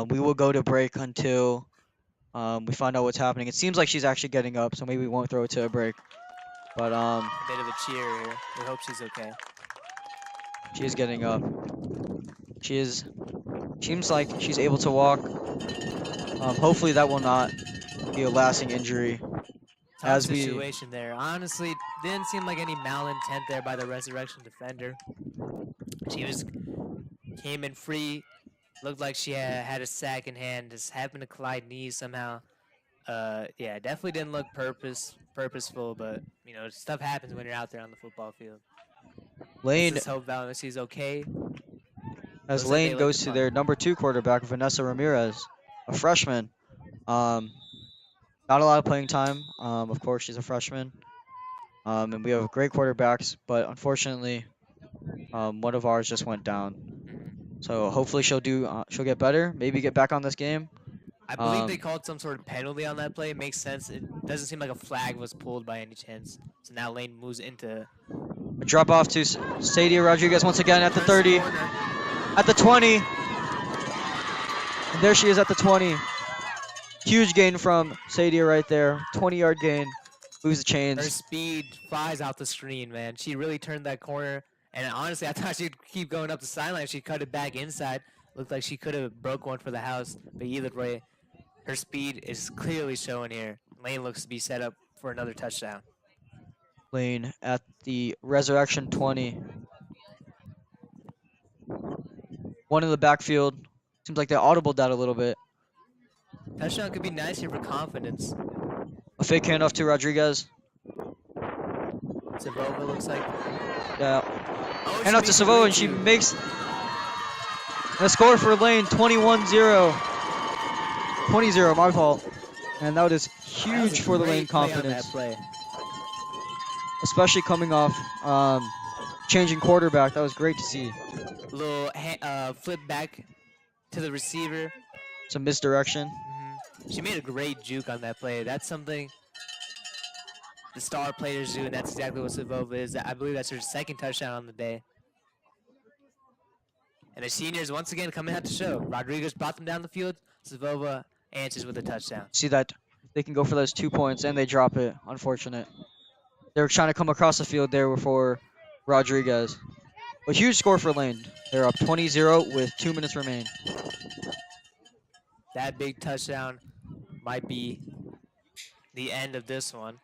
We will go to break until we find out what's happening. It seems like she's actually getting up, so maybe we won't throw it to a break. But a bit of a cheer here. We hope she's okay. She is getting up. Seems like she's able to walk. Hopefully that will not be a lasting injury. Tough situation there. Honestly, didn't seem like any malintent there by the Resurrection defender. She came in free. Looked like she had a sack in hand. Just happened to collide knees somehow. Yeah, definitely didn't look purposeful, but you know, stuff happens when you're out there on the football field. Lane. Let's hope Valentina's okay. As Lane goes to their number 2 quarterback, Vanessa Ramirez, a freshman. Not a lot of playing time. Of course, she's a freshman. And we have great quarterbacks, but unfortunately, one of ours just went down. So hopefully she'll get better. Maybe get back on this game. I believe they called some sort of penalty on that play. It makes sense. It doesn't seem like a flag was pulled by any chance. So now Lane moves into a drop off to Sadia Rodriguez once again at the 30, at the 20. And there she is at the 20. Huge gain from Sadia right there. 20-yard gain. Moves the chains. Her speed flies out the screen, man. She really turned that corner. And honestly, I thought she'd keep going up the sideline. She cut it back inside. Looked like she could have broke one for the house. But either way, her speed is clearly showing here. Lane looks to be set up for another touchdown. Lane at the Resurrection 20. One in the backfield. Seems like they audibled that a little bit. Touchdown could be nice here for confidence. A fake handoff to Rodriguez. Savova looks like. Yeah. Handoff to Savova, and she makes the score for Lane 21-0. 20-0, my fault. And that is huge for the Lane confidence. Especially coming off changing quarterback. That was great to see. A little flip back to the receiver. Some misdirection. She made a great juke on that play. That's something the star players do, and that's exactly what Savova is. I believe that's her second touchdown on the day. And the seniors once again coming out to show. Rodriguez brought them down the field. Savova answers with a touchdown. See that they can go for those 2 points, and they drop it. Unfortunate. They were trying to come across the field there for Rodriguez. A huge score for Lane. They're up 20-0 with 2 minutes remain. That big touchdown might be the end of this one.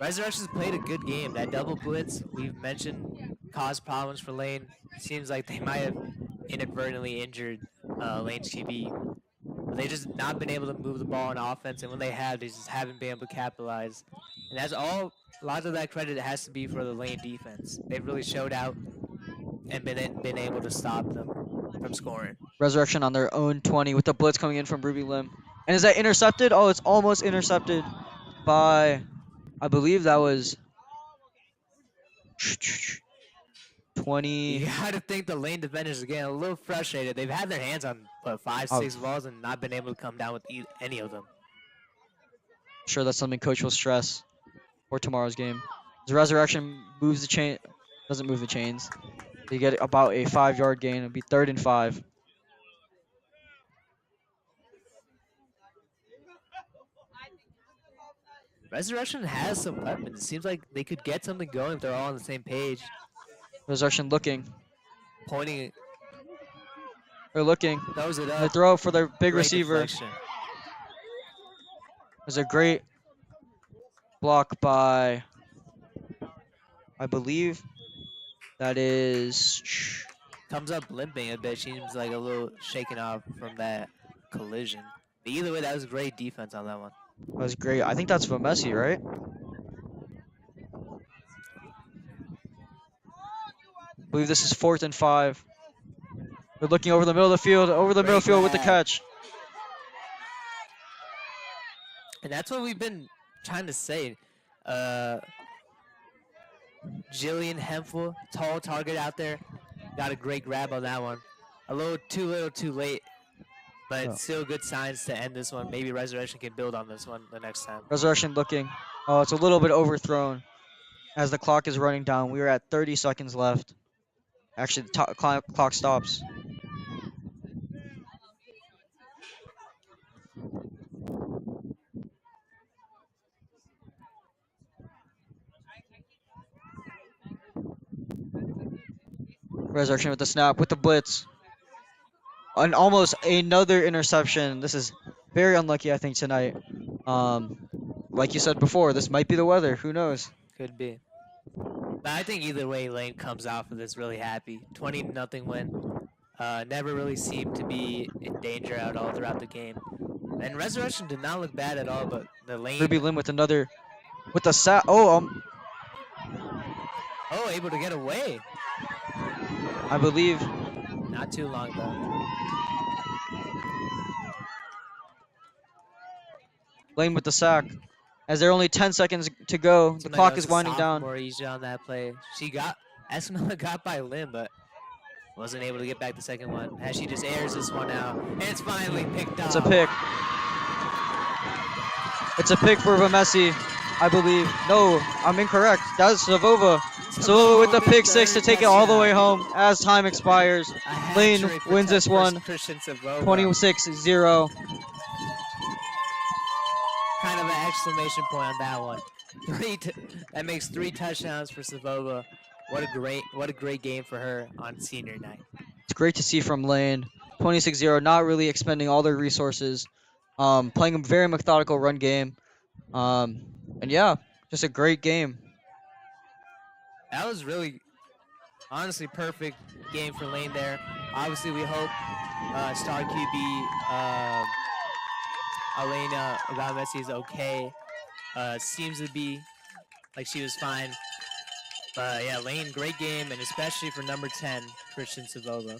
Resurrections played a good game. That double blitz we've mentioned caused problems for Lane. Seems like they might have inadvertently injured Lane's QB. But they just not been able to move the ball on offense, and when they have, they just haven't been able to capitalize. And that's all. A lot of that credit has to be for the Lane defense. They've really showed out and been able to stop them from scoring. Resurrection on their own 20 with the blitz coming in from Ruby Lim. And is that intercepted? Oh, it's almost intercepted by, I believe that was 20. You got to think the Lane defenders are getting a little frustrated. They've had their hands on five, Oh. 6 balls and not been able to come down with any of them. I'm sure that's something coach will stress for tomorrow's game. The Resurrection moves the chain, doesn't move the chains. They get about a 5-yard gain. It'll be 3rd and 5. Resurrection has some weapons. It seems like they could get something going if they're all on the same page. Resurrection looking. Pointing, They're looking. throws it They up. throw for their big Great receiver. deflection. There's a great block by, I believe that is, Comes up limping a bit. Seems like a little shaken off from that collision. But either way, that was great defense on that one. that was great. I think that's Messi, right? I believe this is 4th and 5. They're looking over the middle of the field, with the grab. catch. And that's what we've been trying to say. Jillian Hemphill, tall target out there. Got a great grab on that one. A little too late. But Oh. still good signs to end this one. Maybe Resurrection can build on this one the next time. Resurrection looking. Oh, it's a little bit overthrown as the clock is running down. We are at 30 seconds left. Actually, the clock stops. Resurrection with the snap, with the blitz. And almost another interception. This is very unlucky, I think, tonight. Like you said before, this might be the weather. Who knows? Could be. But I think either way, Lane comes out of this really happy. 20-0 win. Never really seemed to be in danger at all throughout the game. And Resurrection did not look bad at all, but the Lane... Ruby Lim with another, with the sack. Oh, Oh, able to get away. I believe. Not too long, though. Lane with the sack. As there are only 10 seconds to go, the Seemed like clock that is was a winding down. sophomore easy on that play. Esmella got by Lim, but wasn't able to get back the second one. As she just airs this one out, and it's finally picked up. It's a pick. It's a pick for Messi, I believe. No, I'm incorrect. That's Savova. Savova with the pick six to take it all the way home as time expires. A Lane hat-trick for wins this one, Christian Savova. 26-0. Kind of an exclamation point on that one. That makes 3 touchdowns for Savova. What a great game for her on senior night. It's great to see from Lane. 26-0, not really expending all their resources. Playing a very methodical run game. And yeah, just a great game. That was really, honestly, perfect game for Lane there. Obviously, we hope star QB Elena Messi is okay. Seems to be like she was fine. But yeah, Lane, great game, and especially for number 10, Christian Savova.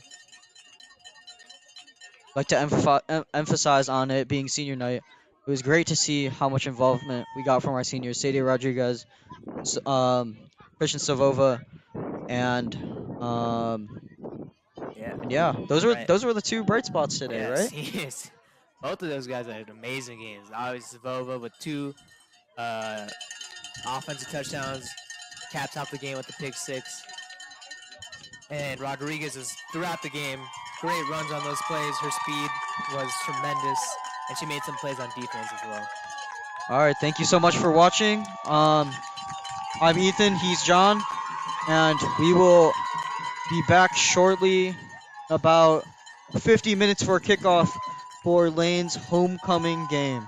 Like to emphasize on it being senior night. It was great to see how much involvement we got from our seniors, Sadie Rodriguez, Christian Savova, and yeah, those were the 2 bright spots today, right? Yes. Both of those guys had amazing games. Obviously, Savova with 2 offensive touchdowns, caps off the game with the pick 6. And Rodriguez is throughout the game. Great runs on those plays. Her speed was tremendous. and she made some plays on defense as well. All right, thank you so much for watching. I'm Ethan, he's John, and we will be back shortly, about 50 minutes for kickoff for Lane's homecoming game.